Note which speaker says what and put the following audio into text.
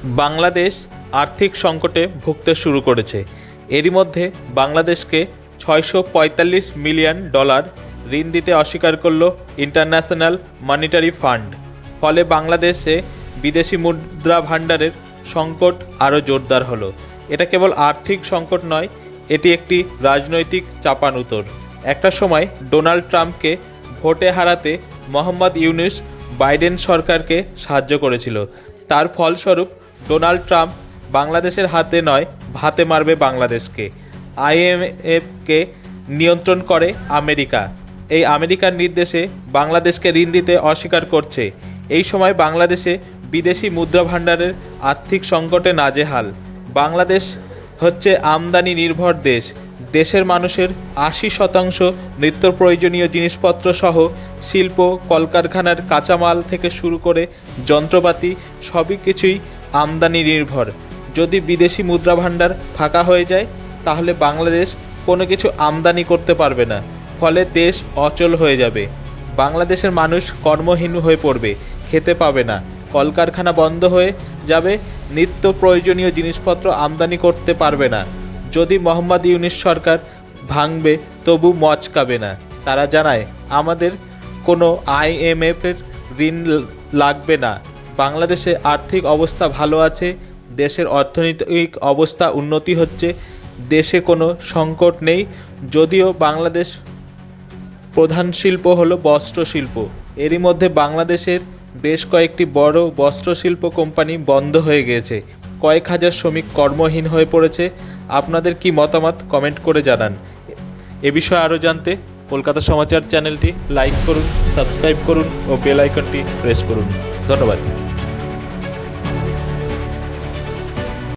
Speaker 1: বাংলাদেশ আর্থিক সংকটে ভুগতে শুরু করেছে। এরই মধ্যে বাংলাদেশকে $645 মিলিয়ন ঋণ দিতে অস্বীকার করল ইন্টারন্যাশনাল মনিটারি ফান্ড। ফলে বাংলাদেশে বিদেশি মুদ্রা ভাণ্ডারের সংকট আরও জোরদার হলো। এটা কেবল আর্থিক সংকট নয়, এটি একটি রাজনৈতিক চাপানুতর। একটা সময় ডোনাল্ড ট্রাম্পকে ভোটে হারাতে মোহাম্মদ ইউনূস বাইডেন সরকারকে সাহায্য করেছিল। তার ফলস্বরূপ ডোনাল্ড ট্রাম্প বাংলাদেশের হাতে নয়, ভাতে মারবে বাংলাদেশকে। IMFকে নিয়ন্ত্রণ করে আমেরিকা। এই আমেরিকার নির্দেশে বাংলাদেশকে ঋণ দিতে অস্বীকার করছে। এই সময় বাংলাদেশে বিদেশি মুদ্রা ভাণ্ডারের আর্থিক সংকটে নাজেহাল। বাংলাদেশ হচ্ছে আমদানি নির্ভর দেশ। দেশের মানুষের 80% নিত্য প্রয়োজনীয় জিনিসপত্র সহ শিল্প, কলকারখানার কাঁচামাল থেকে শুরু করে যন্ত্রপাতি সবই কিছুই আমদানি নির্ভর। যদি বিদেশি মুদ্রা ভাণ্ডার ফাঁকা হয়ে যায় তাহলে বাংলাদেশ কোনো কিছু আমদানি করতে পারবে না। ফলে দেশ অচল হয়ে যাবে। বাংলাদেশের মানুষ কর্মহীন হয়ে পড়বে, খেতে পাবে না, কলকারখানা বন্ধ হয়ে যাবে, নিত্য প্রয়োজনীয় জিনিসপত্র আমদানি করতে পারবে না। যদি মোহাম্মদ ইউনূস সরকার ভাঙবে তবু মচকাবে না। তারা জানায় আমাদের কোনো IMFের ঋণ লাগবে না। বাংলাদেশে আর্থিক অবস্থা ভালো আছে, দেশের অর্থনৈতিক অবস্থা উন্নতি হচ্ছে, দেশে কোনো সংকট নেই। যদিও বাংলাদেশ প্রধান শিল্প হলো বস্ত্র শিল্প। এরই মধ্যে বাংলাদেশের বেশ কয়েকটি বড় বস্ত্রশিল্প কোম্পানি বন্ধ হয়ে গিয়েছে। কয়েক হাজার শ্রমিক কর্মহীন হয়ে পড়েছে। আপনাদের কি মতামত কমেন্ট করে জানান। এ বিষয়ে আরও জানতে কলকাতা সমাচার চ্যানেলটি লাইক করুন, সাবস্ক্রাইব করুন ও বেল আইকনটি প্রেস করুন। ধন্যবাদ।